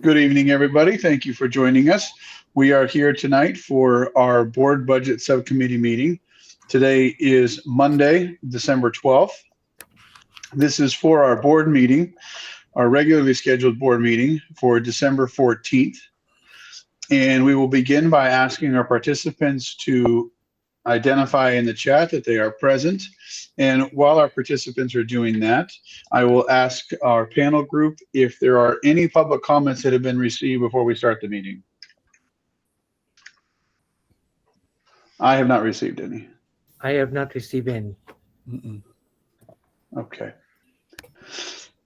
Good evening, everybody. Thank you for joining us. We are here tonight for our board budget subcommittee meeting. Today is Monday, December 12th. This is for our board meeting, our regularly scheduled board meeting for December 14th. And we will begin by asking our participants to identify in the chat that they are present. And while our participants are doing that, I will ask our panel group if there are any public comments that have been received before we start the meeting. I have not received any. I have not received any. Okay.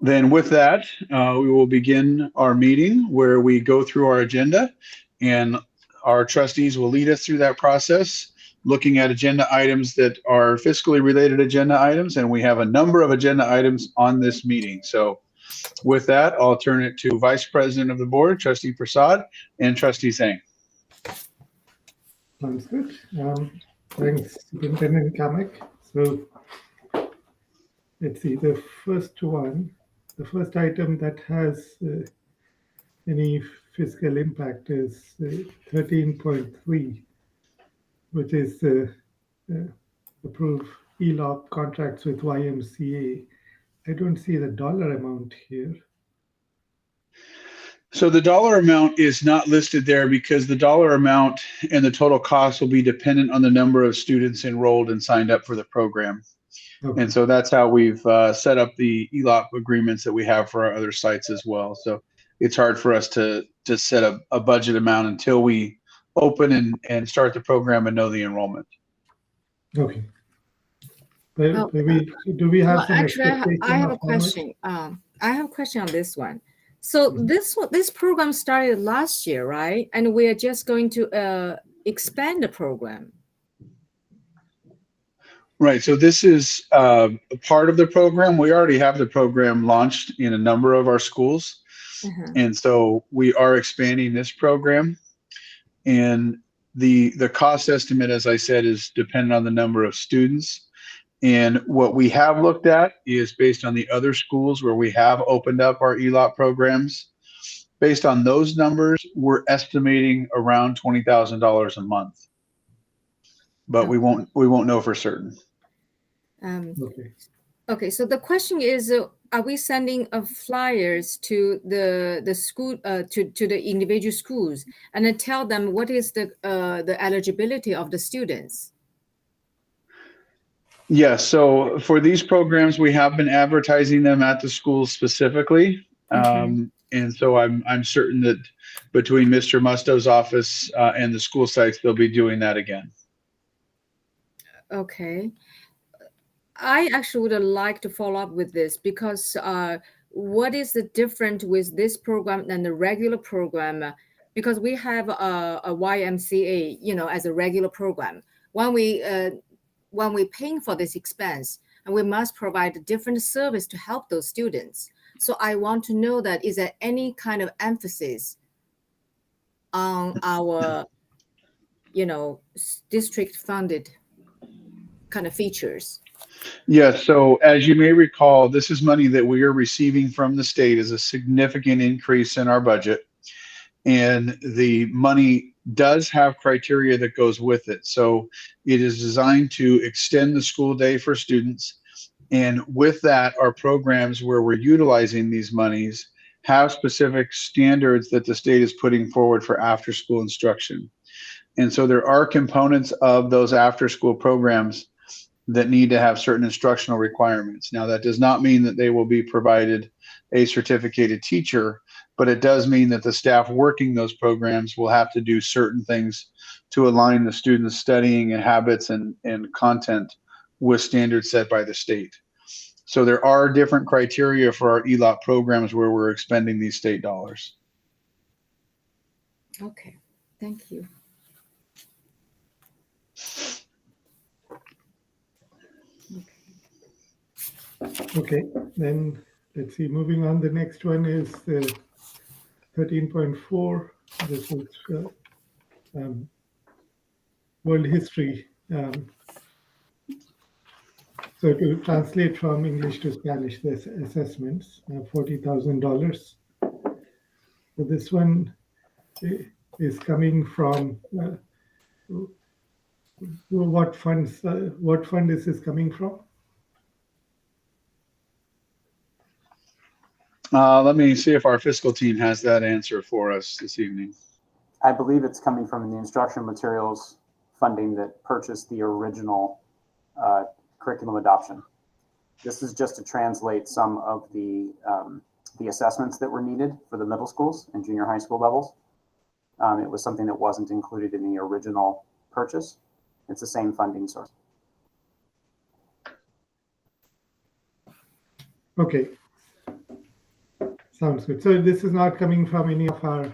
Then with that, we will begin our meeting where we go through our agenda, and our trustees will lead us through that process, looking at agenda items that are fiscally related agenda items, and we have a number of agenda items on this meeting. So with that, I'll turn it to Vice President of the Board, Trustee Prasad, and Trustee Singh. Sounds good. Thanks, Superintendent Kamek. So let's see, the first item that has any fiscal impact is 13.3, which is approve ELOP contracts with YMCA. I don't see the dollar amount here. So the dollar amount is not listed there because the dollar amount and the total cost will be dependent on the number of students enrolled and signed up for the program. Okay. And so that's how we've set up the ELOP agreements that we have for our other sites as well. So it's hard for us to set a budget amount until we open and start the program and know the enrollment. Okay. But do we have some actually, I have a question. I have a question on this one. So this program started last year, right? And we are just going to expand the program. Right. So this is a part of the program. We already have the program launched in a number of our schools. And so we are expanding this program. And the cost estimate, as I said, is dependent on the number of students. And what we have looked at is based on the other schools where we have opened up our ELOP programs. Based on those numbers, we're estimating around $20,000 a month. But we won't know for certain. Okay. So the question is, are we sending flyers to the school to the individual schools and then tell them what is the eligibility of the students? Yes. So for these programs, we have been advertising them at the schools specifically. And so I'm certain that between Mr. Musto's office and the school sites, they'll be doing that again. Okay. I actually would like to follow up with this because what is the difference with this program than the regular program? Because we have a YMCA, as a regular program. When we're paying for this expense, and we must provide a different service to help those students. So I want to know that is there any kind of emphasis on our, district funded kind of features? Yes. So as you may recall, this is money that we are receiving from the state as a significant increase in our budget. And the money does have criteria that goes with it. So it is designed to extend the school day for students. And with that, our programs where we're utilizing these monies have specific standards that the state is putting forward for after school instruction. And so there are components of those after school programs that need to have certain instructional requirements. Now, that does not mean that they will be provided a certificated teacher, but it does mean that the staff working those programs will have to do certain things to align the students' studying and habits and content with standards set by the state. So there are different criteria for our ELOP programs where we're expending these state dollars. Okay, thank you. Okay, then let's see, moving on. The next one is 13.4. This is world history. So to translate from English to Spanish, this assessments, $40,000. So this one is coming from what funds? What fund is this coming from? Let me see if our fiscal team has that answer for us this evening. I believe it's coming from the instructional materials funding that purchased the original curriculum adoption. This is just to translate some of the assessments that were needed for the middle schools and junior high school levels. It was something that wasn't included in the original purchase. It's the same funding source. Okay. Sounds good. So this is not coming from any of our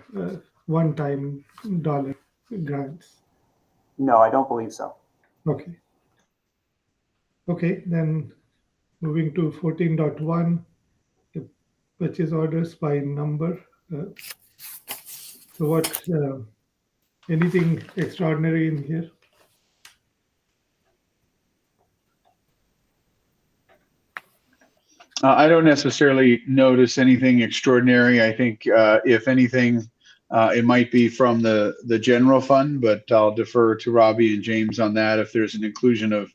one-time dollar grants. No, I don't believe so. Okay. Okay, then moving to 14.1, the purchase orders by number. So what, anything extraordinary in here? I don't necessarily notice anything extraordinary. I think if anything, it might be from the general fund, but I'll defer to Robbie and James on that. If there's an inclusion of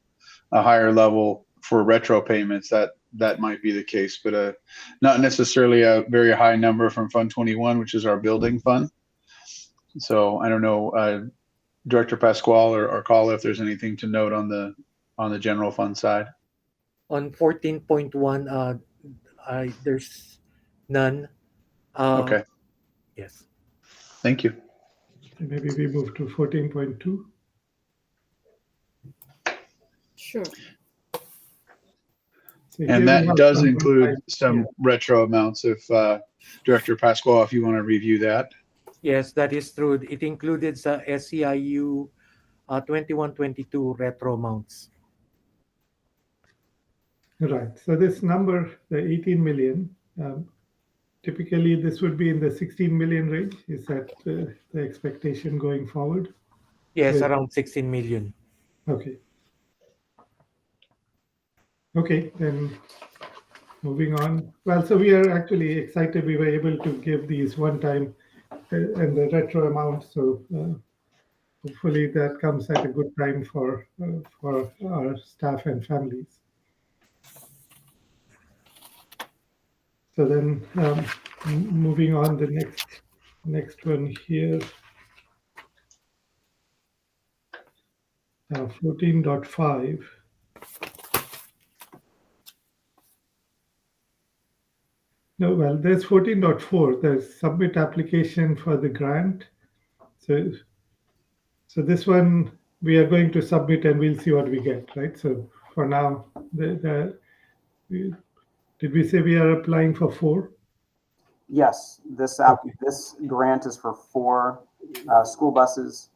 a higher level for retro payments, that might be the case, but not necessarily a very high number from Fund 21, which is our building fund. So I don't know, Director Pasquale or Carla, if there's anything to note on the general fund side. On 14.1, there's none. Okay, Yes. thank you. So maybe we move to 14.2. Sure. So And here we that have does some include one-time- some retro amounts. If Director Pasquale, if you want to review that. Yes, that is true. It included sa SEIU 21-22 retro amounts. Right. So this number, the 18 million, typically this would be in the 16 million range. Is that the expectation going forward? Yes, With- around 16 million. Okay. Okay, then moving on. Well, so we are actually excited we were able to give these one-time and the retro amount. So hopefully that comes at a good time for our staff and families. So then moving on, the next one here, 14.5. No, well, there's 14.4. There's submit application for the grant. So this one we are going to submit and we'll see what we get, right? So for now, did we say we are applying for 4? Yes, this grant is for 4 school buses,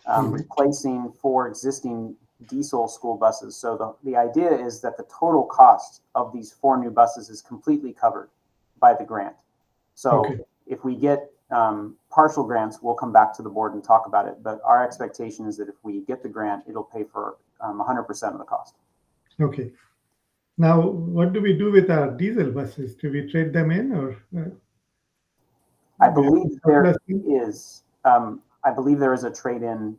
replacing 4 existing diesel school buses. So the idea is that the total cost of these 4 new buses is completely covered by the grant. So Okay. if we get partial grants, we'll come back to the board and talk about it. But our expectation is that if we get the grant, it'll pay for 100% of the cost. Okay. Now, what do we do with our diesel buses? Do we trade them in or? I believe there surplus? is. I believe there is a trade-in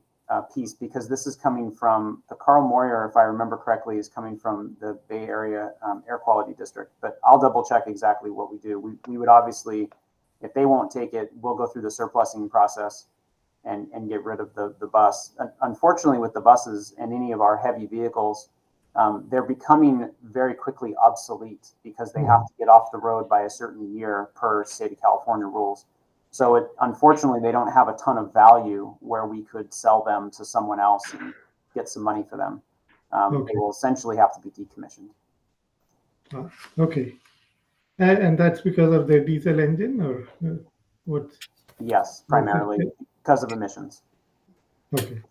piece because this is coming from the Carl Moyer, if I remember correctly, is coming from the Bay Area Air Quality District. But I'll double check exactly what we do. We would obviously, if they won't take it, we'll go through the surplusing process and get rid of the bus. Unfortunately, with the buses and any of our heavy vehicles, they're becoming very quickly obsolete because they have to get off the road by a certain year per state of California rules. So unfortunately, they don't have a ton of value where we could sell them to someone else and get some money for them. Okay. They will essentially have to be decommissioned. Okay. And that's because of the diesel engine or what? Yes, primarily because of emissions. Okay.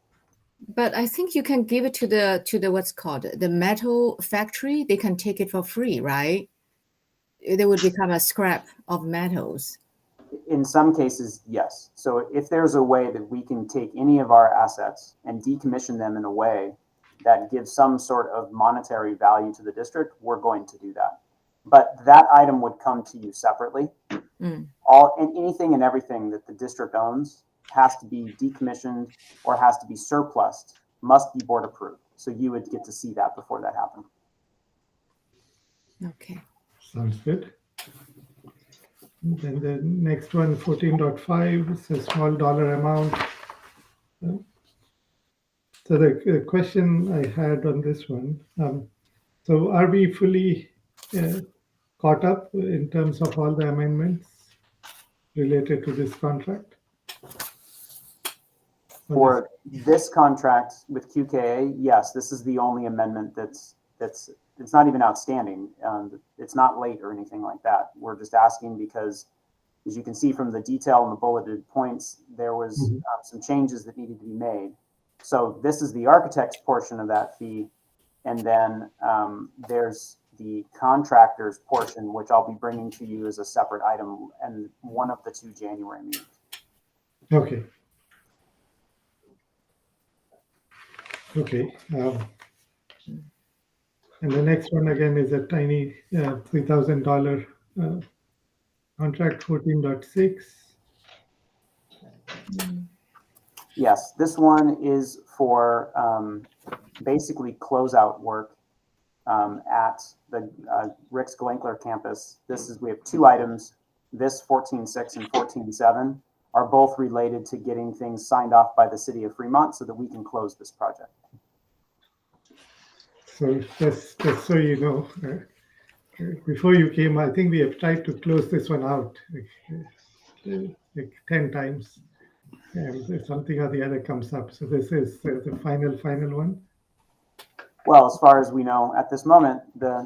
But I think you can give it to the what's called the metal factory. They can take it for free, right? They would become a scrap of metals. In some cases, yes. So if there's a way that we can take any of our assets and decommission them in a way that gives some sort of monetary value to the district, we're going to do that. But that item would come to you separately. Mm. Anything and everything that the district owns has to be decommissioned or has to be surplused, must be board approved. So you would get to see that before that happened. Okay. Sounds good. Then the next one, 14.5, is a small dollar amount. So the question I had on this one, so are we fully caught up in terms of all the amendments related to this contract? For this contract with QKA, yes, this is the only amendment that's it's not even outstanding. It's not late or anything like that. We're just asking because, as you can see from the detail and the bulleted points, there was some changes that needed to be made. So this is the architect's portion of that fee, and then there's the contractor's portion, which I'll be bringing to you as a separate item and one of the 2 January meetings. Okay. Okay. And the next one again is a tiny $3,000 contract, 14.6. Yes, this one is for basically closeout work at the Rick's Glenkler campus. We have 2 items. This 14.6 and 14.7 are both related to getting things signed off by the city of Fremont so that we can close this project. So just so you know, before you came, I think we have tried to close this one out like 10 times, and something or the other comes up. So this is the final one. Well, as far as we know at this moment,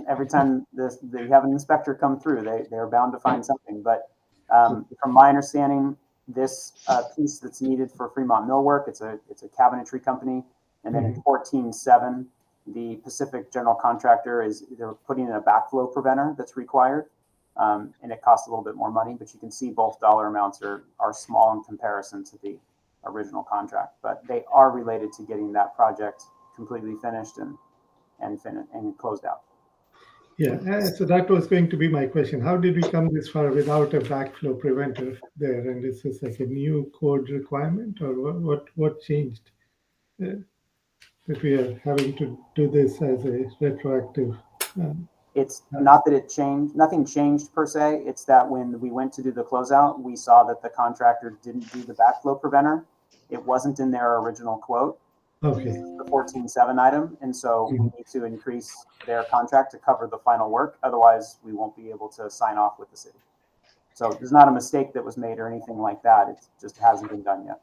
every time they have an inspector come through, they're bound to find something. But from my understanding, this piece that's needed for Fremont Millwork, it's a cabinetry company, and then in 14.7. The Pacific General Contractor they're putting in a backflow preventer that's required, and it costs a little bit more money, but you can see both dollar amounts are small in comparison to the original contract, but they are related to getting that project completely finished and closed out. Yeah, so that was going to be my question. How did we come this far without a backflow preventer there? And is this like a new code requirement, or what changed? That we are having to do this as a retroactive. It's not that it changed, nothing changed per se. It's that when we went to do the closeout, we saw that the contractor didn't do the backflow preventer. It wasn't in their original quote, Okay. the 14.7 item. And so we need to increase their contract to cover the final work. Otherwise, we won't be able to sign off with the city. So there's not a mistake that was made or anything like that. It just hasn't been done yet.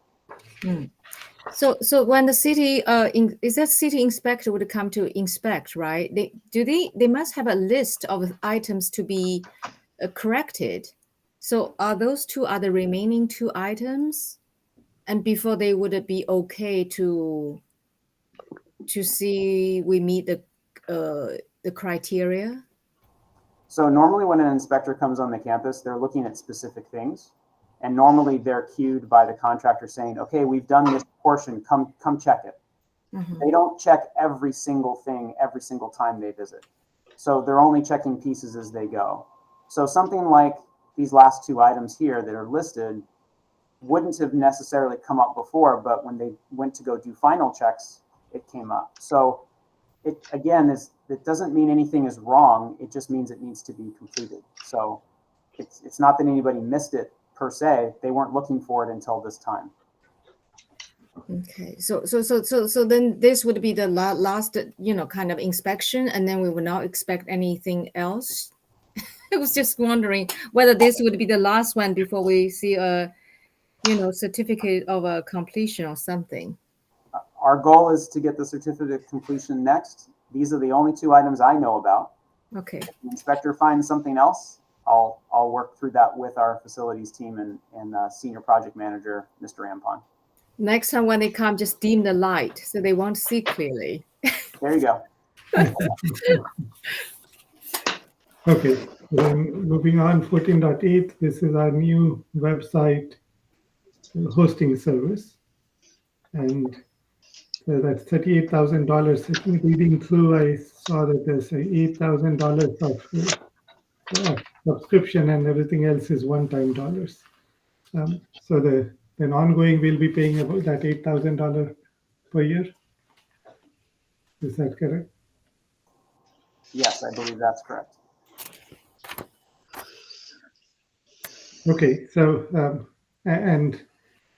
So when the city is that city inspector would come to inspect, right? They must have a list of items to be corrected. So are those 2 are the remaining 2 items, and before they would be okay to see we meet the criteria? So normally when an inspector comes on the campus, they're looking at specific things. And normally they're cued by the contractor saying, okay, we've done this portion, come check it. Mm-hmm. They don't check every single thing every single time they visit. So they're only checking pieces as they go. So something like these last 2 items here that are listed wouldn't have necessarily come up before, but when they went to go do final checks, it came up. So it doesn't mean anything is wrong. It just means it needs to be completed. So it's not that anybody missed it per se. They weren't looking for it until this time. Okay, so then this would be the last, kind of inspection, and then we would not expect anything else. I was just wondering whether this would be the last one before we see a, certificate of completion or something. Our goal is to get the certificate of completion next. These are the only 2 items I know about. Okay. If the inspector finds something else, I'll work through that with our facilities team and senior project manager, Mr. Ampon. Next time when they come, just dim the light so they won't see clearly. There you go. Okay, then moving on, 14.8, this is our new website hosting service. And that's $38,000. I think reading through, I saw that there's $8,000 of subscription and everything else is one-time dollars. So then ongoing we'll be paying about that $8,000 per year. Is that correct? Yes, I believe that's correct. Okay, so and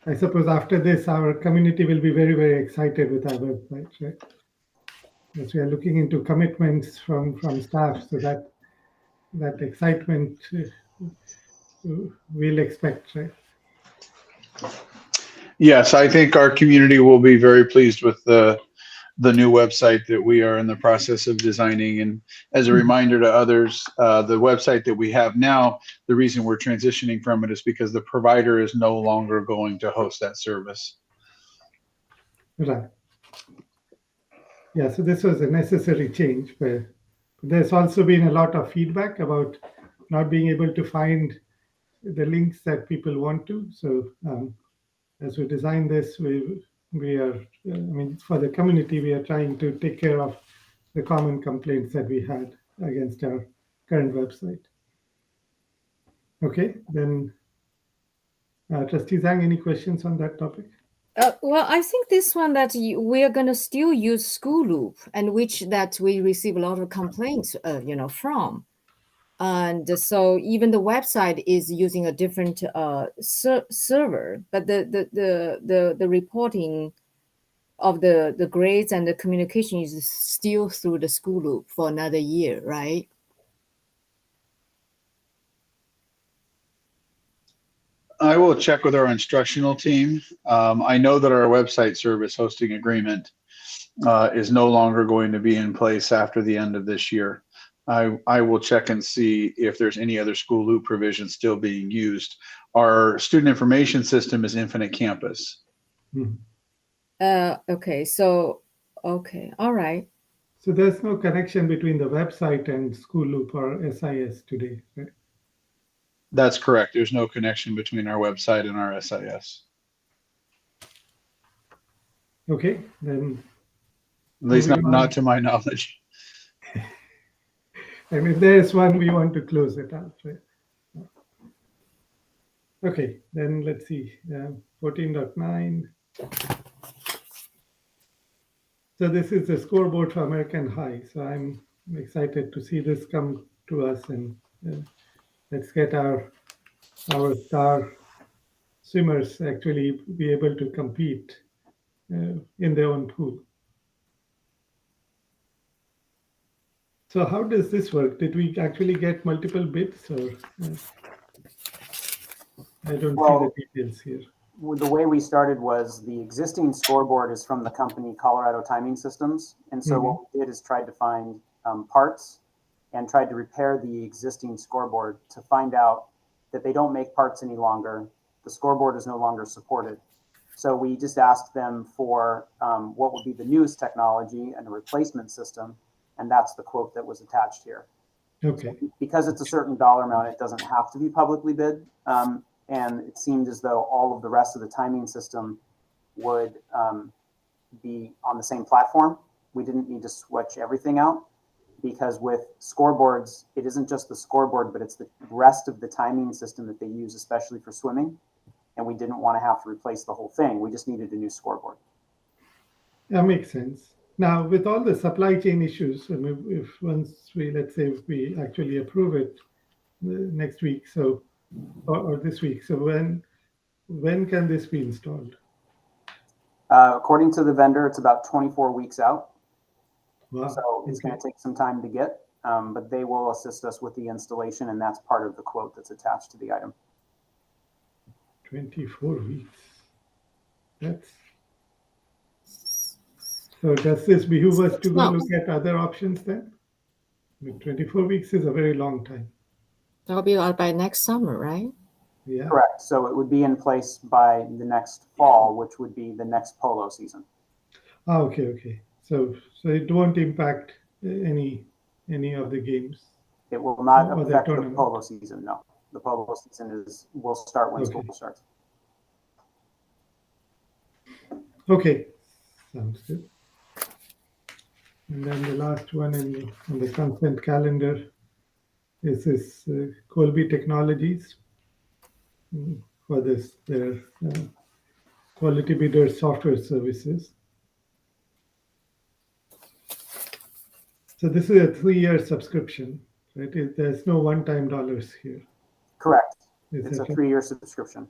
I suppose after this, our community will be very, very excited with our website, right? Yes, we are looking into commitments from staff, so that excitement we'll expect, right? Yes, I think our community will be very pleased with the new website that we are in the process of designing. And as a reminder to others, the website that we have now, the reason we're transitioning from it is because the provider is no longer going to host that service. Right. Yeah, so this was a necessary change, but there's also been a lot of feedback about not being able to find the links that people want to. So as we design this, we are, I mean, for the community, we are trying to take care of the common complaints that we had against our current website. Okay, then Trustee Zhang, any questions on that topic? Well, I think this one that we are going to still use School Loop, and which that we receive a lot of complaints, from. And so even the website is using a different server, but the reporting of the grades and the communication is still through the School Loop for another year, right? I will check with our instructional team. I know that our website service hosting agreement is no longer going to be in place after the end of this year. I will check and see if there's any other School Loop provisions still being used. Our student information system is Infinite Campus. Okay, so, okay, all right. So there's no connection between the website and School Loop or SIS today, right? That's correct. There's no connection between our website and our SIS. Okay, then. At least not to my knowledge. And if there's one, we want to close it out, right? Okay, then let's see, 14.9. So this is the scoreboard for American High. So I'm excited to see this come to us, and let's get our star swimmers actually be able to compete in their own pool. So how does this work? Did we actually get multiple bids, or I don't see the details here. The way we started was the existing scoreboard is from the company Colorado Timing Systems. And so what we did is tried to find parts and tried to repair the existing scoreboard to find out that they don't make parts any longer. The scoreboard is no longer supported. So we just asked them for what would be the newest technology and a replacement system. And that's the quote that was attached here. Okay. So because it's a certain dollar amount, it doesn't have to be publicly bid. And it seemed as though all of the rest of the timing system would be on the same platform. We didn't need to switch everything out, because with scoreboards, it isn't just the scoreboard, but it's the rest of the timing system that they use, especially for swimming. And we didn't want to have to replace the whole thing. We just needed a new scoreboard. That makes sense. Now, with all the supply chain issues, I mean, if once we, let's say, if we actually approve it next week, so or this week, so when can this be installed? According to the vendor, it's about 24 weeks out. Wow. So it's going to take some time to get, but they will assist us with the installation, and that's part of the quote that's attached to the item. 24 weeks. That's so. Does this behoove us to go look at other options then? I mean, 24 weeks is a very long time. That'll be out by next summer, right? Yeah. Correct. So it would be in place by the next fall, which would be the next polo season. Ah, okay. So it won't impact any of the games. It will not Or the affect the tournament. polo season. No, the polo season will start when school starts. Okay, sounds good. And then the last one on the consent calendar. This is Colby Technologies for their quality bidder software services. So this is a 3-year subscription, right? There's no one-time dollars here. Correct. Is It's a that right? 3-year subscription.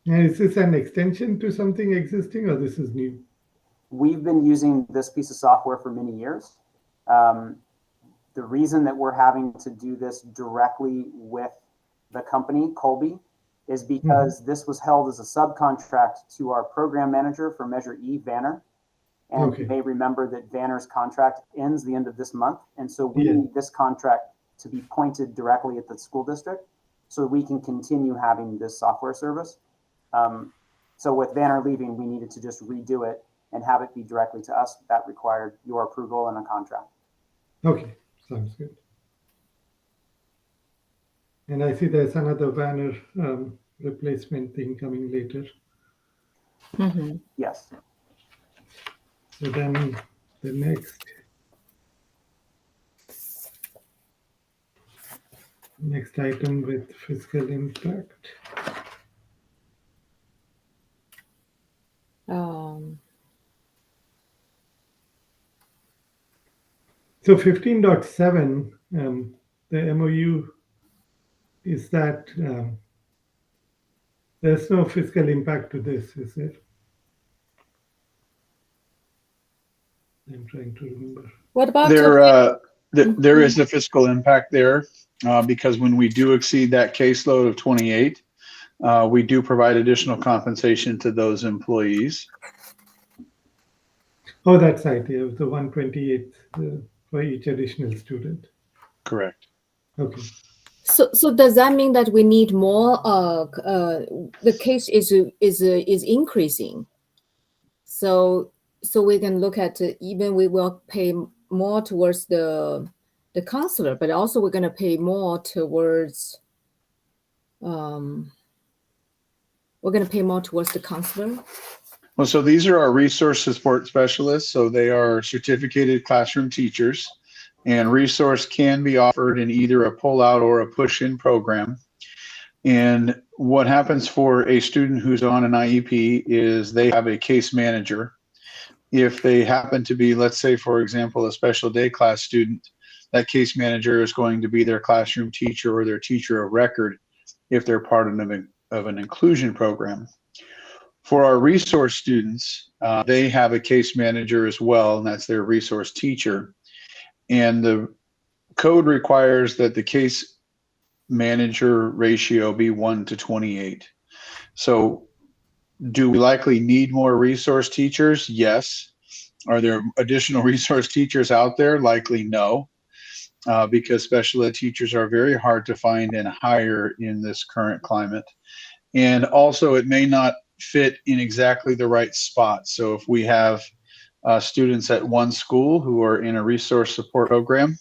And is this an extension to something existing, or this is new? We've been using this piece of software for many years. The reason that we're having to do this directly with the company, Colby, is because this was held as a subcontract to our program manager for Measure E, Vanner. And Okay. you may remember that Vanner's contract ends the end of this month. And so we Yeah. need this contract to be pointed directly at the school district so we can continue having this software service. So with Vanner leaving, we needed to just redo it and have it be directly to us. That required your approval and a contract. Okay, sounds good. And I see there's another banner replacement thing coming later. Mhm. Yes. So then the next item with fiscal impact. So 15.7, the MOU is that there's no fiscal impact to this, is there? I'm trying to remember. What about There is a fiscal impact there because when we do exceed that caseload of 28, we do provide additional compensation to those employees. Oh, that's right. Yeah, the 128 for each additional student. Correct. Okay. so does that mean that we need more? The case is increasing. So we can look at even we will pay more towards the counselor, but also we're going to pay more towards. We're going to pay more towards the counselor. Well, so these are our resource support specialists. So they are certificated classroom teachers, and resource can be offered in either a pull-out or a push-in program. And what happens for a student who's on an IEP is they have a case manager. If they happen to be, let's say, for example, a special day class student, that case manager is going to be their classroom teacher or their teacher of record if they're part of an inclusion program. For our resource students, they have a case manager as well, and that's their resource teacher. And the code requires that the case manager ratio be 1 to 28. So do we likely need more resource teachers? Yes. Are there additional resource teachers out there? Likely no, because special ed teachers are very hard to find and hire in this current climate. And also it may not fit in exactly the right spot. So if we have students at one school who are in a resource support program,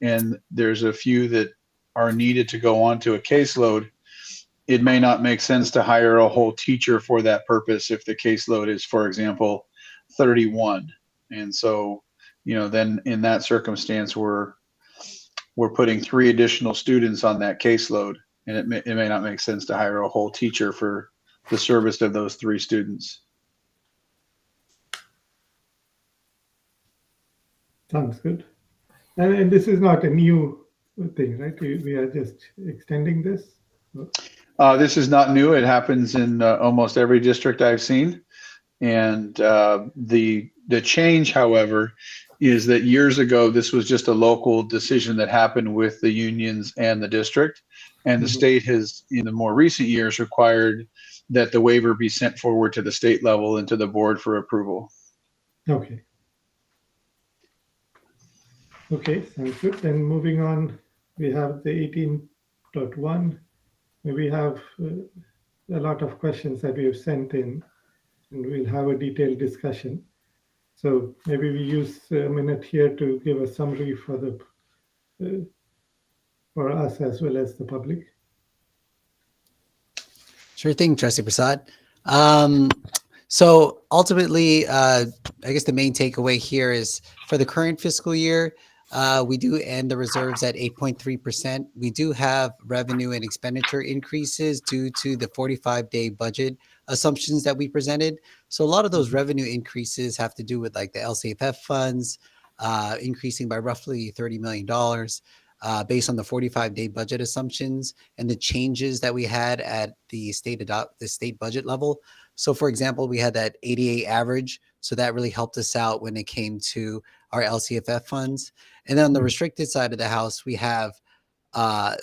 and there's a few that are needed to go on to a caseload, it may not make sense to hire a whole teacher for that purpose if the caseload is, for example, 31. And so, then in that circumstance, we're putting 3 additional students on that caseload, and it may not make sense to hire a whole teacher for the service of those 3 students. Sounds good. And this is not a new thing, right? We are just extending this. This is not new. It happens in almost every district I've seen. And the change, however, is that years ago, this was just a local decision that happened with the unions and the district. And the state has, in the more recent years, required that the waiver be sent forward to the state level and to the board for approval. Okay. Okay, sounds good. Then moving on, we have the 18.1. We have a lot of questions that we have sent in, and we'll have a detailed discussion. So maybe we use a minute here to give a summary for for us as well as the public. Sure thing, Trustee Prasad. So ultimately, I guess the main takeaway here is for the current fiscal year, We do end the reserves at 8.3%. We do have revenue and expenditure increases due to the 45-day budget assumptions that we presented. So a lot of those revenue increases have to do with like the LCFF funds increasing by roughly $30 million based on the 45-day budget assumptions and the changes that we had at the state budget level. So for example, we had that 88 average. So that really helped us out when it came to our LCFF funds. And then on the restricted side of the house, we have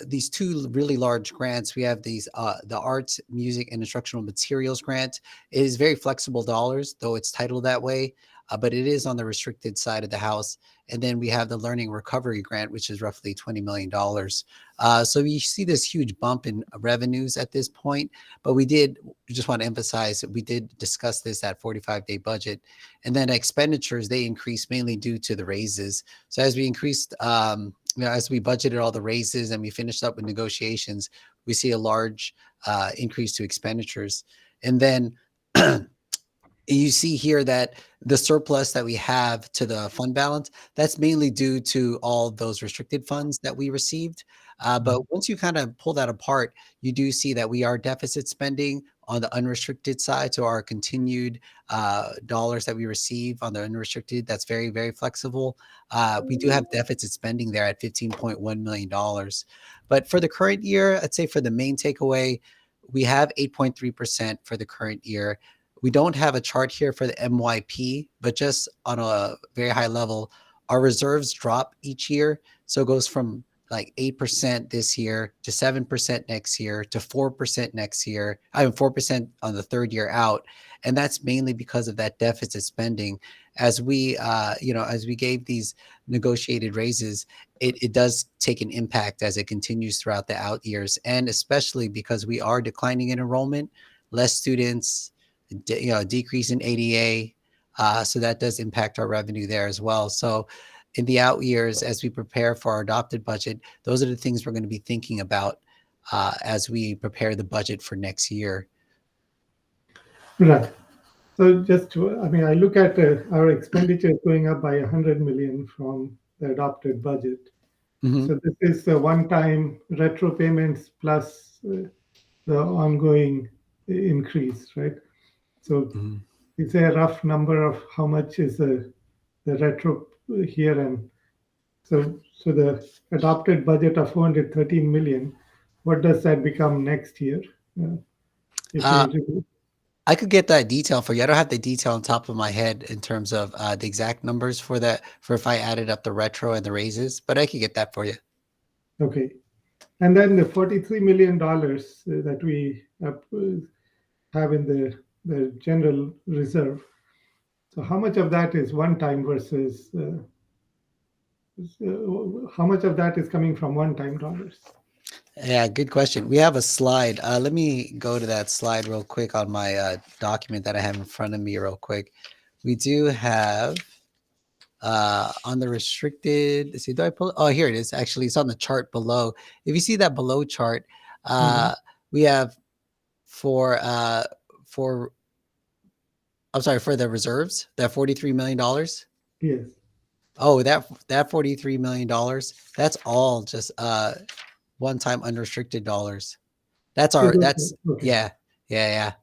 these two really large grants. We have these the arts, music, and instructional materials grant. It is very flexible dollars, though it's titled that way, but it is on the restricted side of the house. And then we have the learning recovery grant, which is roughly $20 million. So you see this huge bump in revenues at this point, but we just want to emphasize that we did discuss this at 45-day budget. And then expenditures, they increased mainly due to the raises. So as we increased, as we budgeted all the raises and we finished up with negotiations, we see a large increase to expenditures. And then you see here that the surplus that we have to the fund balance, that's mainly due to all those restricted funds that we received. But once you kind of pull that apart, you do see that we are deficit spending on the unrestricted side. So our continued dollars that we receive on the unrestricted, that's very, very flexible. We do have deficit spending there at $15.1 million. But for the current year, I'd say for the main takeaway, we have 8.3% for the current year. We don't have a chart here for the MYP, but just on a very high level, our reserves drop each year. So it goes from like 8% this year to 7% next year to 4% next year. 4% on the third year out. And that's mainly because of that deficit spending. As we, as we gave these negotiated raises, it does take an impact as it continues throughout the out years. And especially because we are declining in enrollment, less students, decrease in ADA. So that does impact our revenue there as well. So in the out years, as we prepare for our adopted budget, those are the things we're going to be thinking about as we prepare the budget for next year. Right. So I look at our expenditure going up by 100 million from the adopted budget. Mm-hmm. So this is the one-time retro payments plus the ongoing increase, right? So is there a rough number of how much is the retro here? And so the adopted budget of 413 million, what does that become next year? I could get that detail for you. I don't have the detail on top of my head in terms of the exact numbers for that, for if I added up the retro and the raises, but I could get that for you. Okay. And then the $43 million that we have in the general reserve. So how much of that is one time versus how much of that is coming from one-time dollars? Yeah, good question. We have a slide. Let me go to that slide real quick on my document that I have in front of me real quick. We do have on the restricted, let's see, do I pull? Oh, here it is. Actually, it's on the chart below. If you see that below chart, we have for the reserves, that $43 million. Yes. Oh, that $43 million, that's all just one-time unrestricted dollars. That's our, that's, okay. Yeah.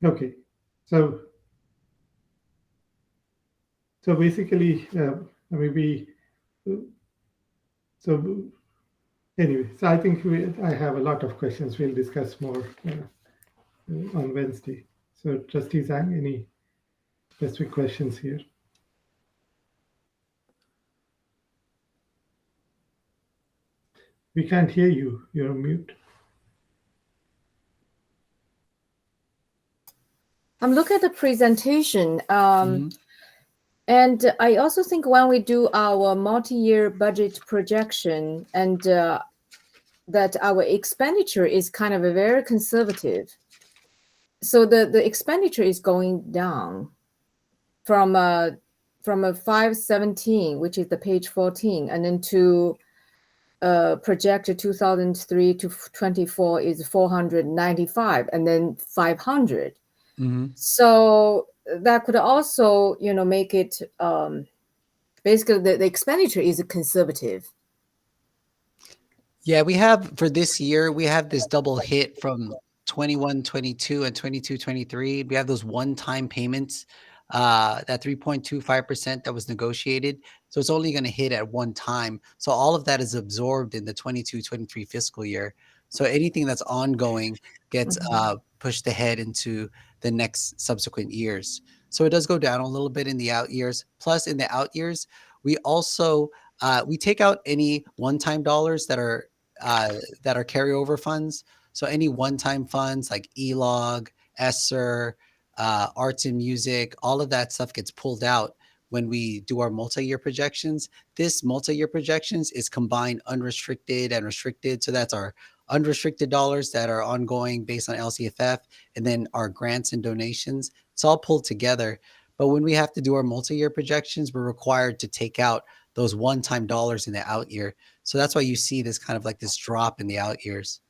Okay. So basically, anyway, so I think I have a lot of questions. We'll discuss more on Wednesday. So Trustee Zhang, any specific questions here? We can't hear you. You're on mute. I'm looking at the presentation. And I also think when we do our multi-year budget projection and that our expenditure is kind of a very conservative. So the expenditure is going down from a 517, which is the page 14, and then to projected 2003 to 24 is 495, and then 500. So that could also, make it basically the expenditure is conservative. Yeah, we have for this year, we have this double hit from 21, 22 and 22, 23. We have those one-time payments, that 3.25% that was negotiated. So it's only going to hit at one time. So all of that is absorbed in the 22, 23 fiscal year. So anything that's ongoing gets pushed ahead into the next subsequent years. So it does go down a little bit in the out years. Plus, in the out years, we also we take out any one-time dollars that are carryover funds. So any one-time funds like ELOG, ESSER, arts and music, all of that stuff gets pulled out when we do our multi-year projections. This multi-year projections is combined unrestricted and restricted. So that's our unrestricted dollars that are ongoing based on LCFF, and then our grants and donations. It's all pulled together. But when we have to do our multi-year projections, we're required to take out those one-time dollars in the out year. So that's why you see this kind of like this drop in the out years.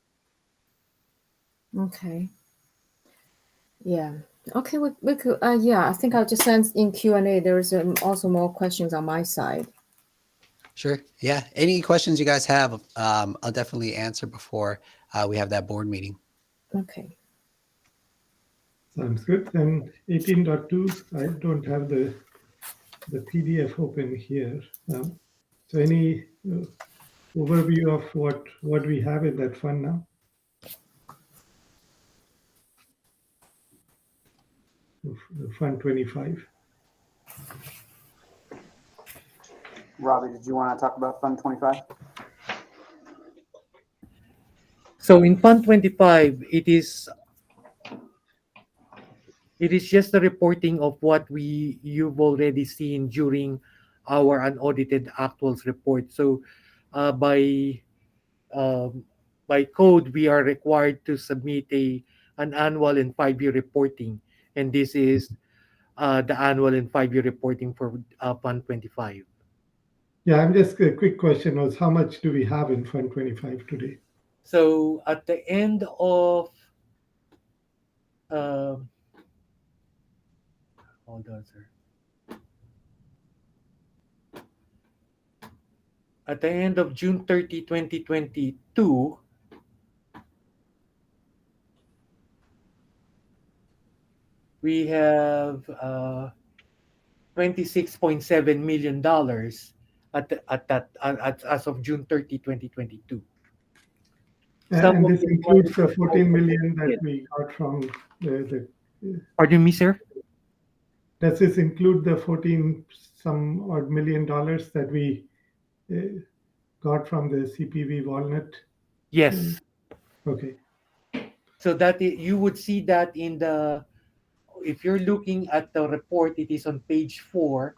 Okay. Yeah. Okay. We could. Yeah. I think I'll just send in Q&A. There's also more questions on my side. Sure. Yeah. Any questions you guys have, I'll definitely answer before we have that board meeting. Okay. Sounds good. Then 18.2, I don't have the PDF open here. So any overview of what we have in that fund now? The Fund 25. Robbie, did you want to talk about Fund 25? So in Fund 25, it is just the reporting of what you've already seen during our unaudited actuals report. So by code, we are required to submit an annual and 5-year reporting, and this is the annual and 5-year reporting for Fund 25. Yeah, I'm just a quick question was how much do we have in Fund 25 today? So at the end of hold on, sir. At the end of June 30, 2022, we have $26.7 million as of June 30, 2022. And this includes the 14 million that we got from the Pardon me, sir? Does this include the 14 some odd million dollars that we got from the CPV Walnut? Yes. Okay. So that you would see that in the, if you're looking at the report, it is on page 4,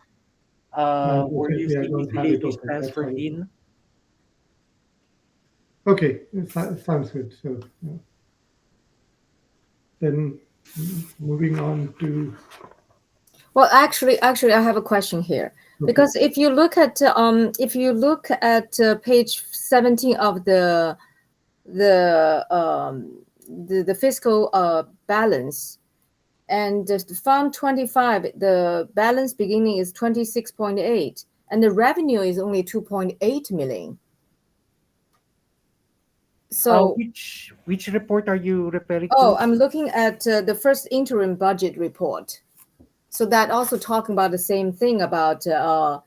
where you see miscellaneous transfer in. Okay, sounds good. So then moving on to. Well, actually, I have a question here. Okay. Because if you look at page 17 of the fiscal balance, and the Fund 25, the balance beginning is 26.8, and the revenue is only 2.8 million. So which report are you referring to? Oh, I'm looking at the first interim budget report. So that also talking about the same thing about the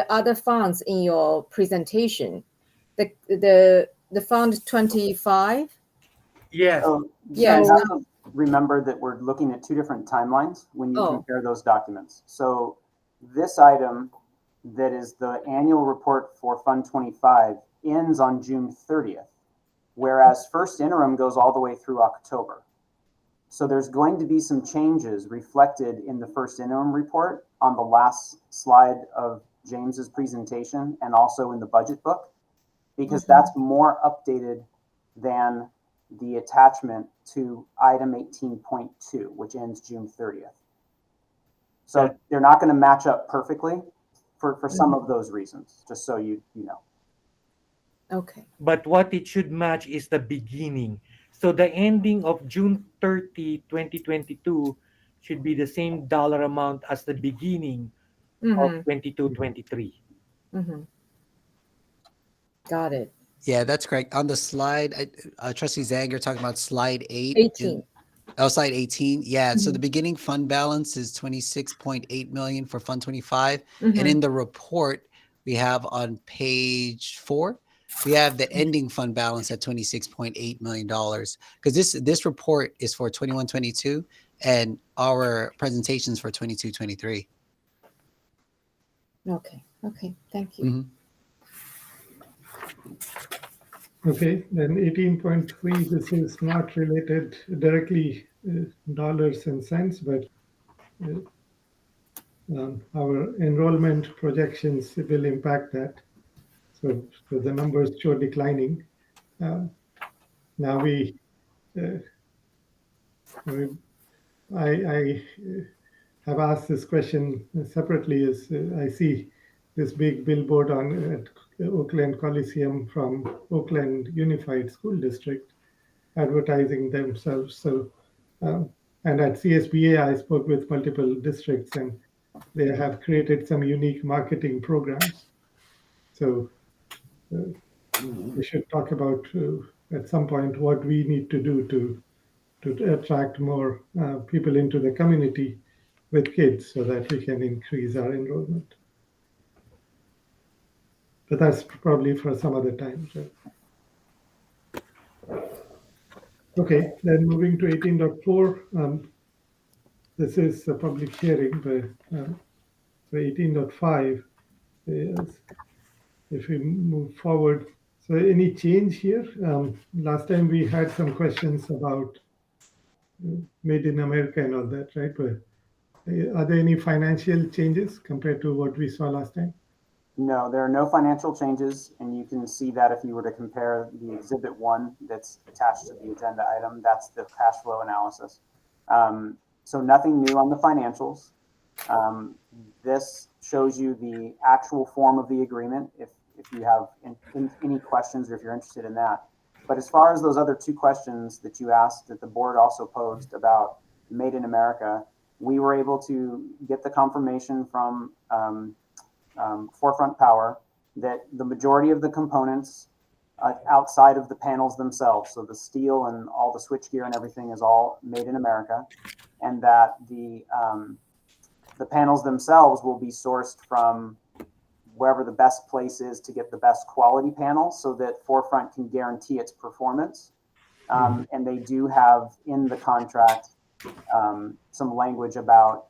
other funds in your presentation. The Fund 25. Yes. Yes. You have to remember that we're looking at two different timelines when you compare those documents. So this item that is the annual report for Fund 25 ends on June 30th. Whereas first interim goes all the way through October. So there's going to be some changes reflected in the first interim report on the last slide of James's presentation and also in the budget book, because that's more updated than the attachment to item 18.2, which ends June 30th. So they're not going to match up perfectly for some of those reasons, just so you know. Okay. But what it should match is the beginning. So the ending of June 30, 2022 should be the same dollar amount as the beginning Mhm. 22-23. Mhm. Got it. Yeah, that's correct. On the slide, Trustee Zhang, you're talking about slide 8. 18. Slide 18. Yeah. So Mhm. the beginning fund balance is 26.8 million for Fund 25. And Mhm. in the report, we have on page 4, we have the ending fund balance at $26.8 million. Because this report is for 21-22 and our presentations for 22-23. Okay. Okay. Thank you. Mhm. Okay, then 18.3, this is not related directly dollars and cents, but our enrollment projections will impact that. So the numbers show declining. Now uh, I have asked this question separately as I see this big billboard on at Oakland Coliseum from Oakland Unified School District advertising themselves. So, and at CSBA, I spoke with multiple districts and they have created some unique marketing programs. So we should talk about at some point what we need to do to attract more people into the community with kids so that we can increase our enrollment. But that's probably for some other time. So. Okay, then moving to 18.4. This is a public hearing, but so 18.5 is, if we move forward. So any change here? Last time we had some questions about Made in America and all that, right? But are there any financial changes compared to what we saw last time? No, there are no financial changes, and you can see that if you were to compare the Exhibit 1 that's attached to the agenda item, that's the cash flow analysis. So nothing new on the financials. This shows you the actual form of the agreement if you have any questions or if you're interested in that. But as far as those other 2 questions that you asked that the board also posed about Made in America, we were able to get the confirmation from Forefront Power that the majority of the components outside of the panels themselves, so the steel and all the switchgear and everything is all made in America, and that the panels themselves will be sourced from wherever the best place is to get the best quality panels so that Forefront can guarantee its performance. And they do have in the contract some language about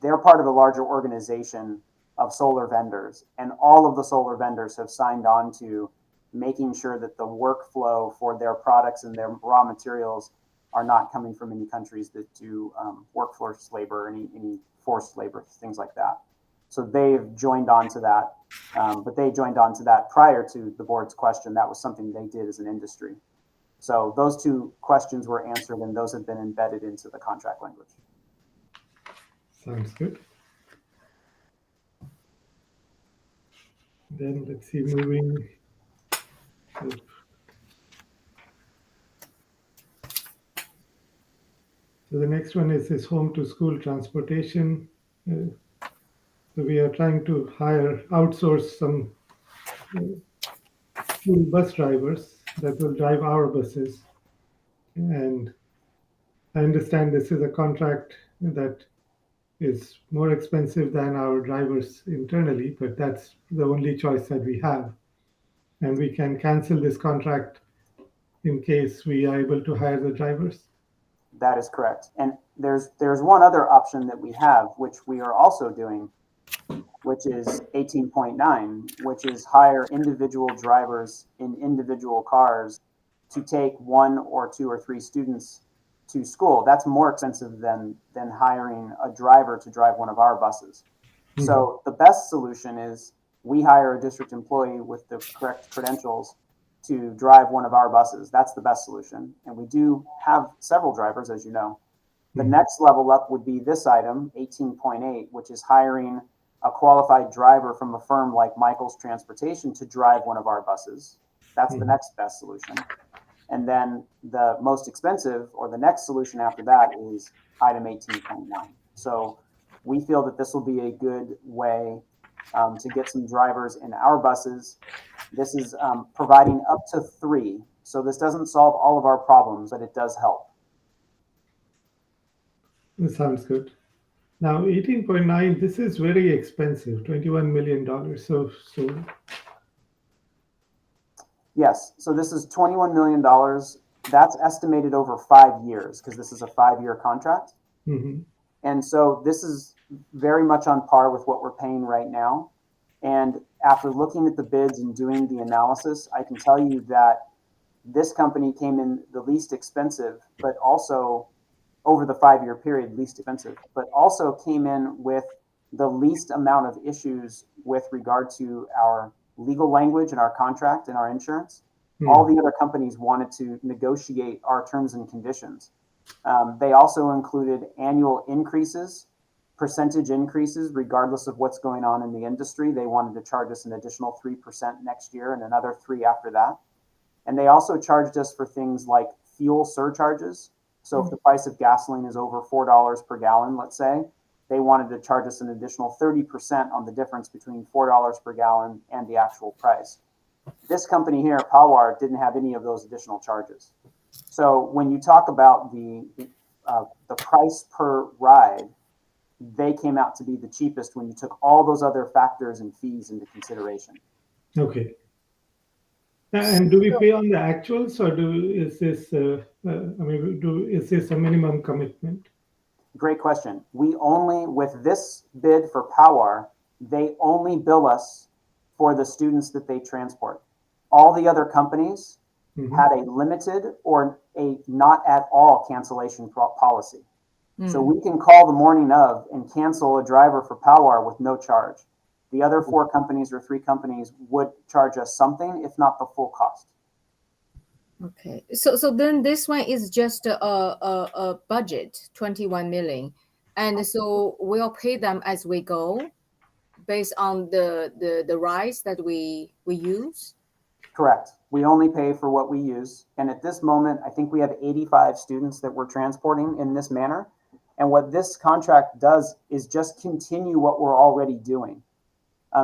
they're part of a larger organization of solar vendors, and all of the solar vendors have signed on to making sure that the workflow for their products and their raw materials are not coming from any countries that do workforce labor, any forced labor, things like that. So they've joined on to that, but they joined on to that prior to the board's question. That was something they did as an industry. So those 2 questions were answered, and those have been embedded into the contract language. Sounds good. Then let's see, moving. So the next one is this home to school transportation. So we are trying to outsource some school bus drivers that will drive our buses. And I understand this is a contract that is more expensive than our drivers internally, but that's the only choice that we have. And we can cancel this contract in case we are able to hire the drivers. That is correct. And there's one other option that we have, which we are also doing, which is 18.9, which is hire individual drivers in individual cars to take 1 or 2 or 3 students to school. That's more expensive than hiring a driver to drive one of our buses. Mm-hmm. So the best solution is we hire a district employee with the correct credentials to drive one of our buses. That's the best solution. And we do have several drivers, as you know. The next level up would be this item, 18.8, which is hiring a qualified driver from a firm like Michael's Transportation to drive one of our buses. That's the next best solution. And then the most expensive, or the next solution after that, is item 18.9. So we feel that this will be a good way to get some drivers in our buses. This is providing up to 3. So this doesn't solve all of our problems, but it does help. That sounds good. Now, 18.9, this is very expensive, $21 million. So Yes, so this is $21 million. That's estimated over 5 years because this is a 5-year contract. mhm. And so this is very much on par with what we're paying right now. And after looking at the bids and doing the analysis, I can tell you that this company came in the least expensive, but also over the 5-year period, least expensive, but also came in with the least amount of issues with regard to our legal language and our contract and our insurance. All the other companies wanted to negotiate our terms and conditions. They also included annual increases, percentage increases, regardless of what's going on in the industry. They wanted to charge us an additional 3% next year and another 3% after that. And they also charged us for things like fuel surcharges. So if the price of gasoline is over $4 per gallon, let's say, they wanted to charge us an additional 30% on the difference between $4 per gallon and the actual price. This company here, Power, didn't have any of those additional charges. So when you talk about the price per ride, they came out to be the cheapest when you took all those other factors and fees into consideration. Okay. And do we pay on the actuals, or is this is this a minimum commitment? Great question. We only, with this bid for Power, they only bill us for the students that they transport. All the other companies had a limited or a not at all cancellation policy. So we can call the morning of and cancel a driver for Power with no charge. The other 4 companies or 3 companies would charge us something, if not the full cost. Okay, so then this one is just a budget, 21 million, and so we'll pay them as we go, based on the rides that we use. Correct. We only pay for what we use, and at this moment, I think we have 85 students that we're transporting in this manner. And what this contract does is just continue what we're already doing.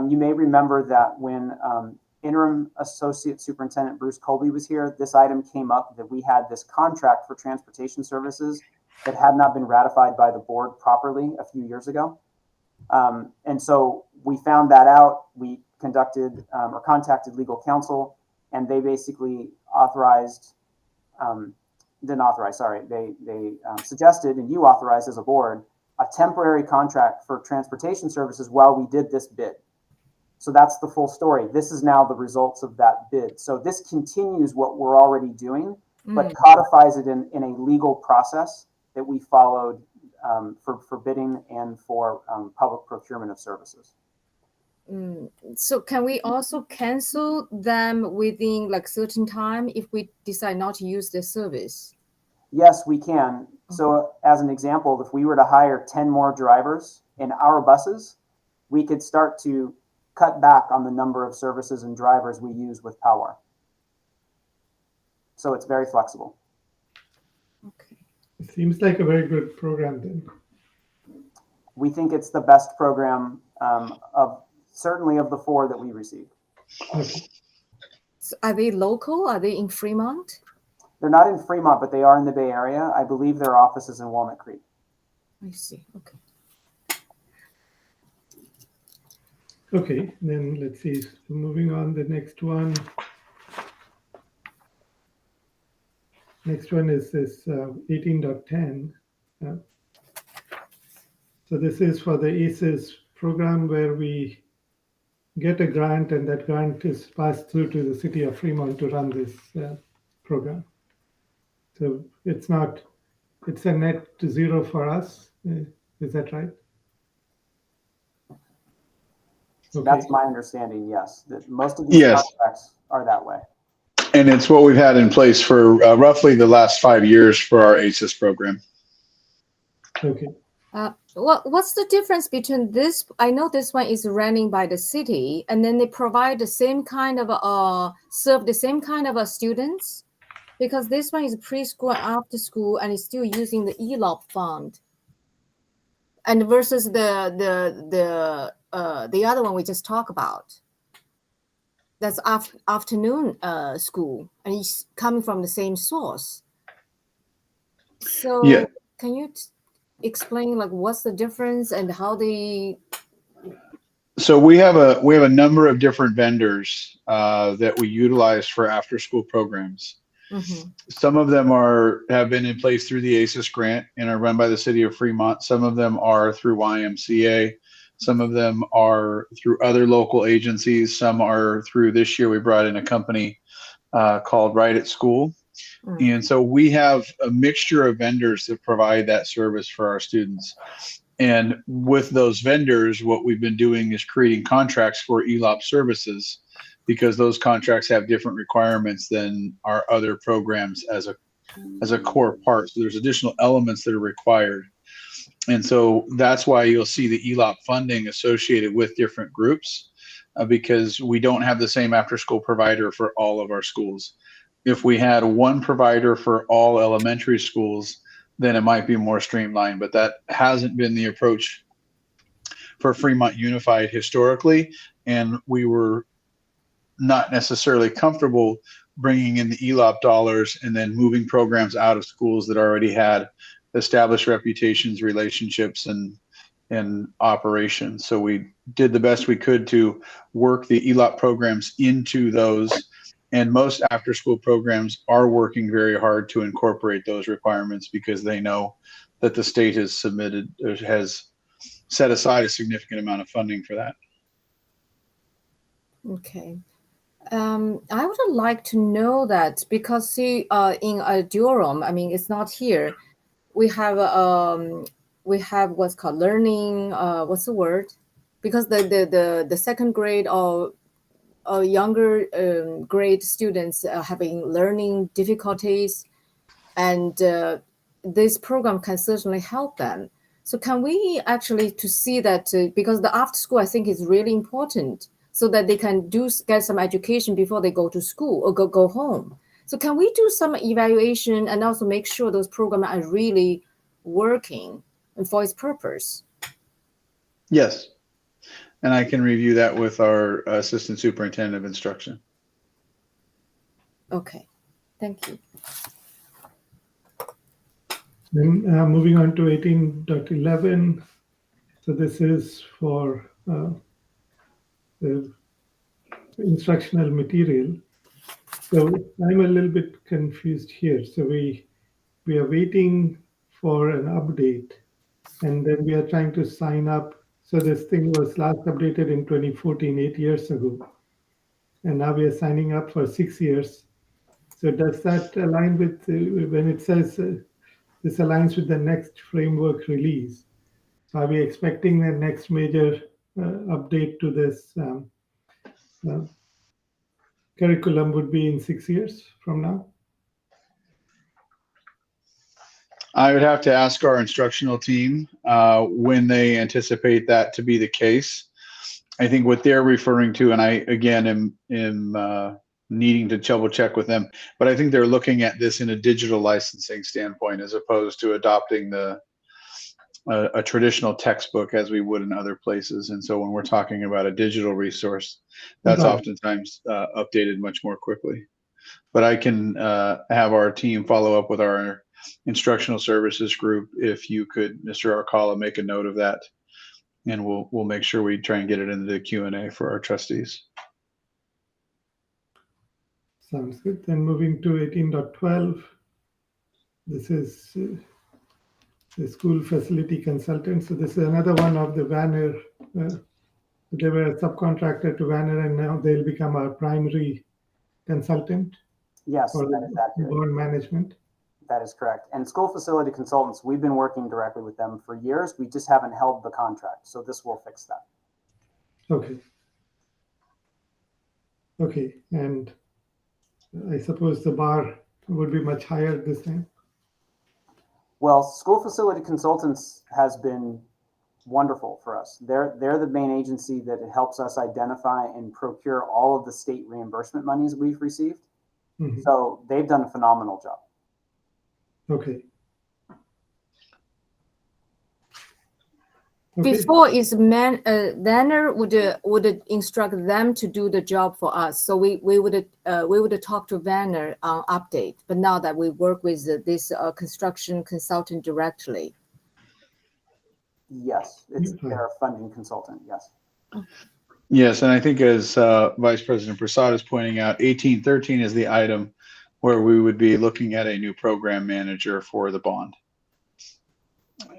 You may remember that when Interim Associate Superintendent Bruce Colby was here, this item came up that we had this contract for transportation services that had not been ratified by the board properly a few years ago. And so we found that out. We conducted or contacted legal counsel, and they basically suggested, and you authorized as a board, a temporary contract for transportation services while we did this bid. So that's the full story. This is now the results of that bid. So this continues what we're already doing, but codifies it in a legal process that we followed for bidding and for public procurement of services. So can we also cancel them within like certain time if we decide not to use the service? Yes, we can. So as an example, if we were to hire 10 more drivers in our buses, we could start to cut back on the number of services and drivers we use with Power. So it's very flexible. Okay. It seems like a very good program then. We think it's the best program certainly of the 4 that we received. Okay. So are they local? Are they in Fremont? They're not in Fremont, but they are in the Bay Area. I believe their office is in Walnut Creek. I see. Okay. Okay, then let's see. So moving on, the next one. Next one is this 18.10. So this is for the ACES program where we get a grant, and that grant is passed through to the city of Fremont to run this program. So it's a net to zero for us. Is that right? Okay. That's my understanding, yes. That most of these contracts are that way. And it's what we've had in place for roughly the last 5 years for our ACES program. Okay. What's the difference between this? I know this one is running by the city, and then they provide the same kind of serve the same kind of students, because this one is preschool and after school, and it's still using the ELOP fund. And versus the other one we just talked about. That's afternoon school, and it's coming from the same source. So Yeah. can you explain like what's the difference and how they? So we have a number of different vendors that we utilize for after school programs. Mhm. Some of them have been in place through the ACES grant and are run by the city of Fremont. Some of them are through YMCA. Some of them are through other local agencies. Some are through, this year we brought in a company called Right at School. Mm. And so we have a mixture of vendors that provide that service for our students. And with those vendors, what we've been doing is creating contracts for ELOP services, because those contracts have different requirements than our other programs as a core part. So there's additional elements that are required. And so that's why you'll see the ELOP funding associated with different groups, because we don't have the same after school provider for all of our schools. If we had one provider for all elementary schools, then it might be more streamlined, but that hasn't been the approach for Fremont Unified historically. And we were not necessarily comfortable bringing in the ELOP dollars and then moving programs out of schools that already had established reputations, relationships, and operations. So we did the best we could to work the ELOP programs into those. And most after school programs are working very hard to incorporate those requirements, because they know that the state has set aside a significant amount of funding for that. Okay. I would like to know that, because see, in Durham, I mean, it's not here. We have what's called learning. What's the word? Because the second grade or younger grade students are having learning difficulties, and this program can certainly help them. So can we actually to see that because the after school I think is really important, so that they can get some education before they go to school or go home. So can we do some evaluation and also make sure those programs are really working for its purpose? Yes. And I can review that with our assistant superintendent of instruction. Okay, thank you. Then moving on to 18.11. So this is for the instructional material. So I'm a little bit confused here. So we are waiting for an update, and then we are trying to sign up. So this thing was last updated in 2014, 8 years ago. And now we are signing up for 6 years. So does that align with when it says this aligns with the next framework release? Are we expecting the next major update to this curriculum would be in 6 years from now? I would have to ask our instructional team when they anticipate that to be the case. I think what they're referring to, and I again am needing to double check with them, but I think they're looking at this in a digital licensing standpoint as opposed to adopting a traditional textbook as we would in other places. And so when we're talking about a digital resource, that's Right. oftentimes updated much more quickly. But I can have our team follow up with our instructional services group. If you could, Mr. Arcala, make a note of that, and we'll make sure we try and get it into the Q&A for our trustees. Sounds good. Then moving to 18.12. This is the school facility consultant. So this is another one of the Vanner. They were a subcontractor to Vanner, and now they'll become our primary consultant Yes, for that is accurate. bond management. That is correct. And school facility consultants, we've been working directly with them for years. We just haven't held the contract. So this will fix that. Okay. Okay. And I suppose the bar would be much higher this time. Well, school facility consultants has been wonderful for us. They're the main agency that helps us identify and procure all of the state reimbursement monies we've received. Mhm. So they've done a phenomenal job. Okay. Okay. Before is Vanner would instruct them to do the job for us. So we would talk to Vanner on update. But now that we work with this construction consultant directly. Yes, it's their funding consultant. Yes. Yes, and I think as Vice President Prasad is pointing out, 1813 is the item where we would be looking at a new program manager for the bond.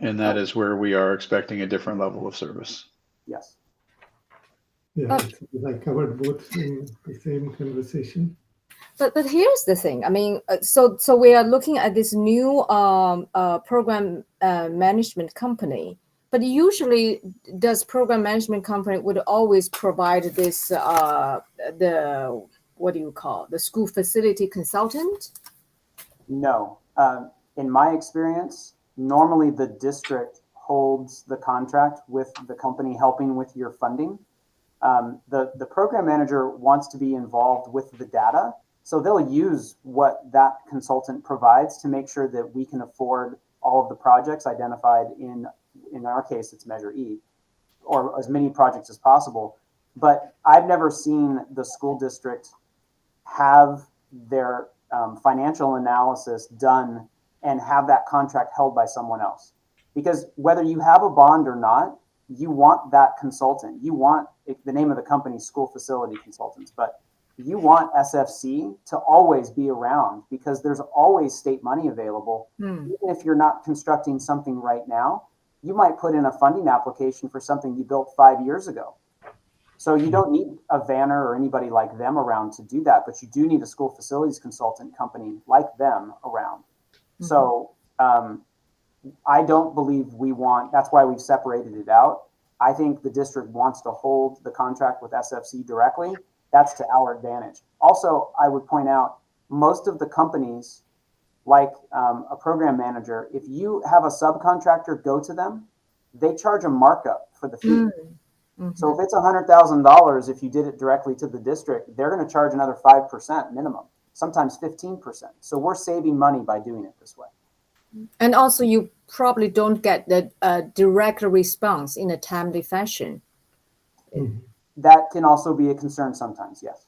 And that is where we are expecting a different level of service. Yes. Yeah, I covered both in the same conversation. But here's the thing. I mean, so we are looking at this new program management company. But usually, does program management company would always provide this the what do you call the school facility consultant? No. In my experience, normally the district holds the contract with the company helping with your funding. The program manager wants to be involved with the data, so they'll use what that consultant provides to make sure that we can afford all of the projects identified in our case, it's Measure E, or as many projects as possible. But I've never seen the school district have their financial analysis done and have that contract held by someone else. Because whether you have a bond or not, you want that consultant. You want the name of the company, School Facility Consultants, but you want SFC to always be around because there's always state money available. Even if you're not constructing something right now, you might put in a funding application for something you built 5 years ago. So you don't need a Vanner or anybody like them around to do that, but you do need a school facilities consultant company like them around. So I don't believe that's why we've separated it out. I think the district wants to hold the contract with SFC directly. That's to our advantage. Also, I would point out most of the companies like a program manager, if you have a subcontractor go to them, they charge a markup for the fee. So if it's $100,000, if you did it directly to the district, they're going to charge another 5% minimum, sometimes 15%. So we're saving money by doing it this way. And also, you probably don't get the direct response in a timely fashion. That can also be a concern sometimes, yes.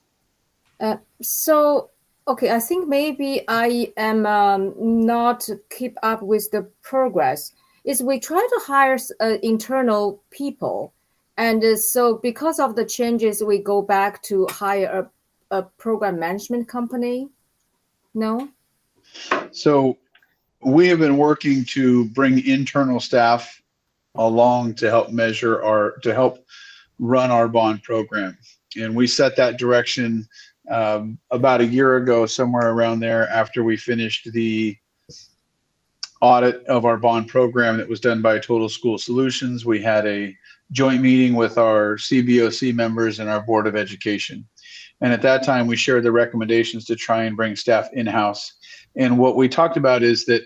Okay, I think maybe I am not keep up with the progress. Is we try to hire internal people, and so because of the changes, we go back to hire a program management company. No. So we have been working to bring internal staff along to help to help run our bond program, and we set that direction about a year ago, somewhere around there, after we finished the audit of our bond program that was done by Total School Solutions. We had a joint meeting with our CBOC members and our Board of Education. And at that time, we shared the recommendations to try and bring staff in-house. And what we talked about is that,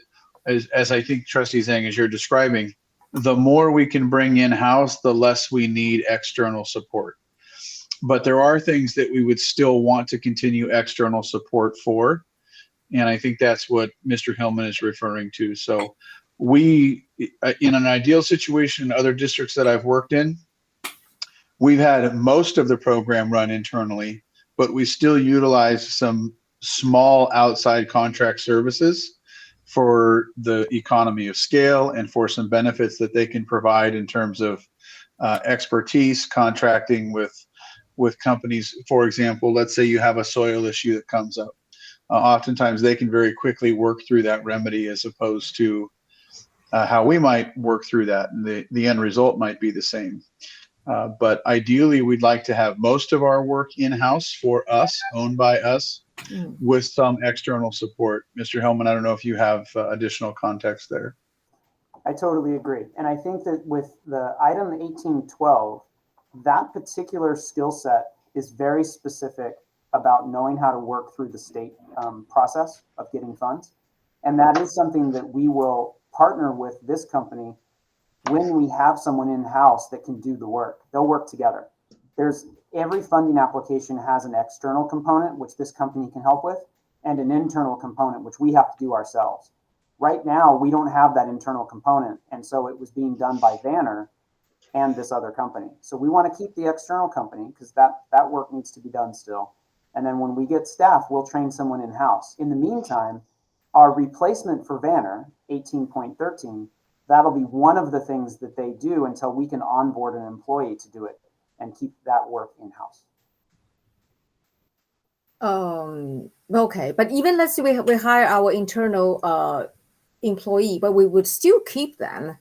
as I think Trustee Zhang, as you're describing, the more we can bring in-house, the less we need external support. But there are things that we would still want to continue external support for. And I think that's what Mr. Hillman is referring to. So we, in an ideal situation in other districts that I've worked in, we've had most of the program run internally, but we still utilize some small outside contract services for the economy of scale and for some benefits that they can provide in terms of expertise, contracting with companies. For example, let's say you have a soil issue that comes up. Oftentimes they can very quickly work through that remedy as opposed to how we might work through that. And the end result might be the same. But ideally, we'd like to have most of our work in-house for us, owned by us, with some external support. Mr. Hillman, I don't know if you have additional context there. I totally agree. And I think that with the item 1812, that particular skill set is very specific about knowing how to work through the state process of getting funds. And that is something that we will partner with this company when we have someone in-house that can do the work. They'll work together. Every funding application has an external component, which this company can help with, and an internal component, which we have to do ourselves. Right now, we don't have that internal component. And so it was being done by Vanner. and this other company. So we want to keep the external company because that work needs to be done still. And then when we get staff, we'll train someone in-house. In the meantime, our replacement for Vanner, 18.13, that'll be one of the things that they do until we can onboard an employee to do it and keep that work in-house. Okay, but even let's say we hire our internal employee, but we would still keep the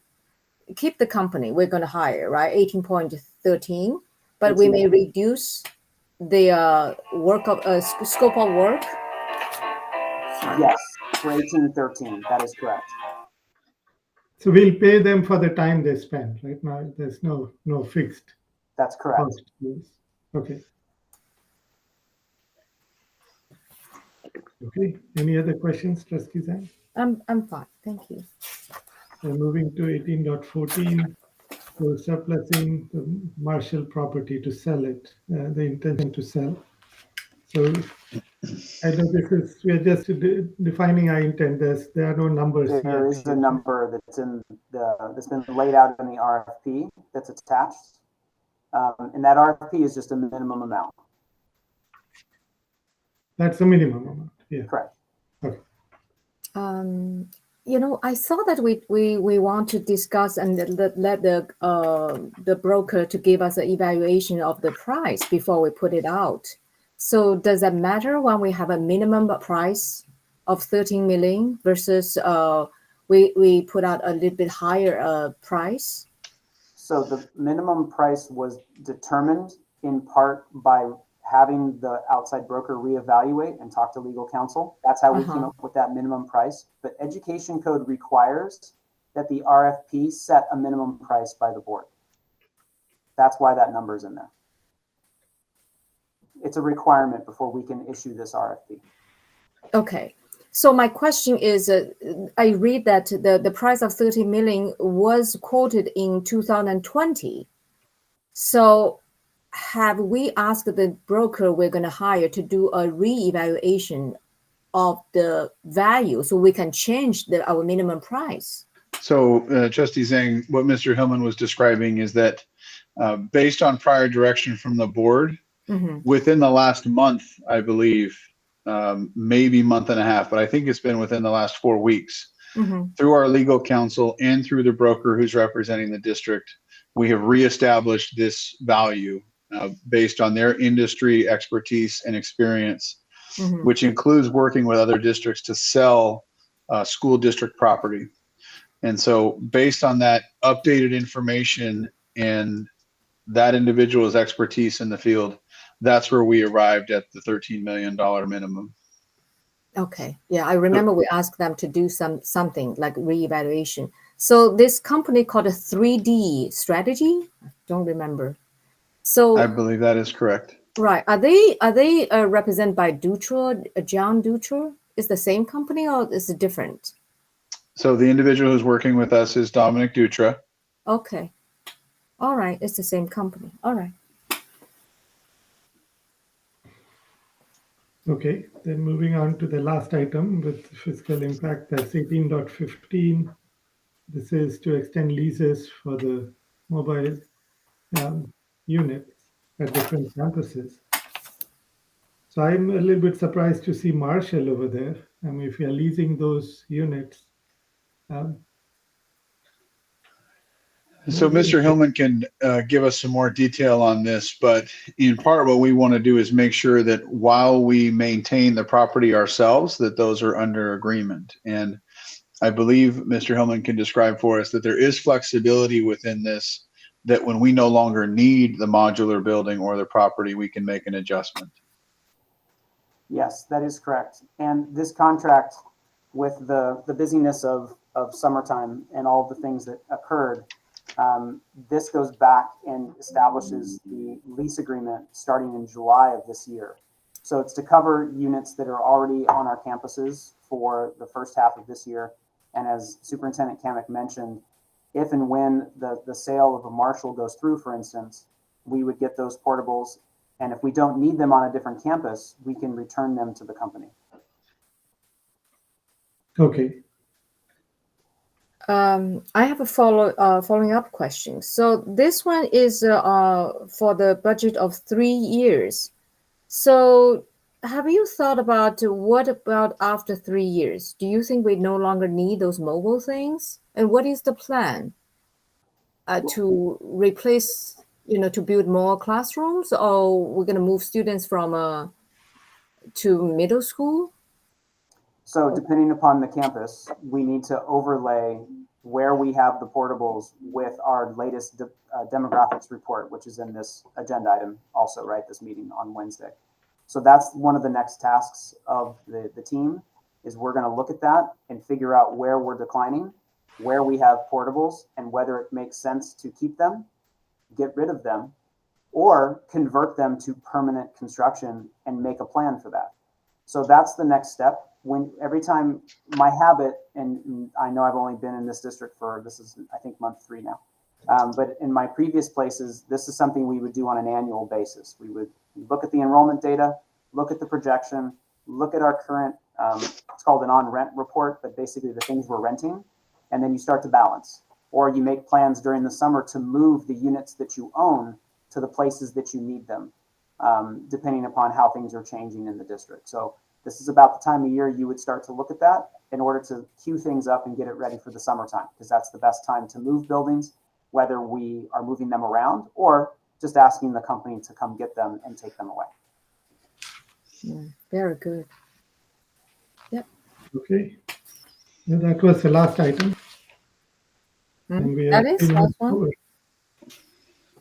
company we're going to hire, right? 18.13, but we may reduce the scope of work. Yes, for 1813, that is correct. So we'll pay them for the time they spend, right? Now there's no fixed That's correct. cost. Yes. Okay. Okay. Any other questions, Trustee Zhang? I'm fine, thank you. Moving to 18.14, so surplusing the Marshall property to sell it, the intention to sell. So I know we are just defining our intent. There are no numbers here. There is a number that's been laid out in the RFP that's attached. And that RFP is just a minimum amount. That's the minimum amount. Yeah. Correct. Okay. I saw that we want to discuss and let the broker to give us an evaluation of the price before we put it out. So does that matter when we have a minimum price of 13 million versus we put out a little bit higher price? So the minimum price was determined in part by having the outside broker reevaluate and talk to legal counsel. That's how we came up with that minimum price. But Education Code requires that the RFP set a minimum price by the board. That's why that number is in there. It's a requirement before we can issue this RFP. Okay. So my question is, I read that the price of 30 million was quoted in 2020. So have we asked the broker we're going to hire to do a reevaluation of the value so we can change our minimum price? So, Trustee Zhang, what Mr. Hillman was describing is that based on prior direction from the board, within the last month, I believe, maybe month and a half, but I think it's been within the last 4 weeks, through our legal counsel and through the broker who's representing the district, we have reestablished this value based on their industry expertise and experience, which includes working with other districts to sell school district property. And so based on that updated information and that individual's expertise in the field, that's where we arrived at the $13 million minimum. Okay. Yeah, I remember we asked them to do something like reevaluation. So this company called a 3D Strategy? I don't remember. So I believe that is correct. Right. Are they represented by Dutra, John Dutra? Is the same company or is it different? So the individual who's working with us is Dominic Dutra. Okay. All right. It's the same company. All right. Okay, then moving on to the last item with fiscal impact, that's 18.15. This is to extend leases for the mobile units at different campuses. So I'm a little bit surprised to see Marshall over there. I mean, if you're leasing those units. So Mr. Hillman can give us some more detail on this, but in part what we want to do is make sure that while we maintain the property ourselves, that those are under agreement. And I believe Mr. Hillman can describe for us that there is flexibility within this, that when we no longer need the modular building or the property, we can make an adjustment. Yes, that is correct. And this contract, with the busyness of summertime and all the things that occurred, this goes back and establishes the lease agreement starting in July of this year. So it's to cover units that are already on our campuses for the first half of this year. And as Superintendent Kamek mentioned, if and when the sale of a Marshall goes through, for instance, we would get those portables. And if we don't need them on a different campus, we can return them to the company. Okay. I have a following up question. So this one is for the budget of 3 years. So have you thought about what about after 3 years? Do you think we no longer need those mobile things? And what is the plan to replace, to build more classrooms, or we're going to move students from to middle school? So depending upon the campus, we need to overlay where we have the portables with our latest demographics report, which is in this agenda item also, right? This meeting on Wednesday. So that's one of the next tasks of the team is we're going to look at that and figure out where we're declining, where we have portables, and whether it makes sense to keep them, get rid of them, or convert them to permanent construction and make a plan for that. So that's the next step. Every time my habit, and I know I've only been in this district this is, I think, month 3 now. But in my previous places, this is something we would do on an annual basis. We would look at the enrollment data, look at the projection, look at our current, it's called an on-rent report, but basically the things we're renting, and then you start to balance. Or you make plans during the summer to move the units that you own to the places that you need them, depending upon how things are changing in the district. So this is about the time of year you would start to look at that in order to queue things up and get it ready for the summertime, because that's the best time to move buildings, whether we are moving them around or just asking the company to come get them and take them away. Very good. Yep. Okay. Now that was the last item. And we That are is 3 last minutes one. over.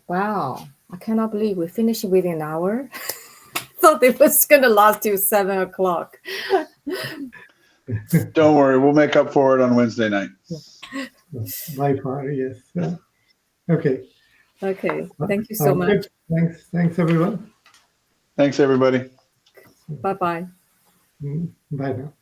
Wow, I cannot believe we finished within an hour. Thought it was gonna last till 7 o'clock. Don't worry, we'll make up for it on Wednesday night. By far, yes. Okay. Okay, thank you so much. Good. Thanks, everyone. Thanks, everybody. Bye-bye. Bye now.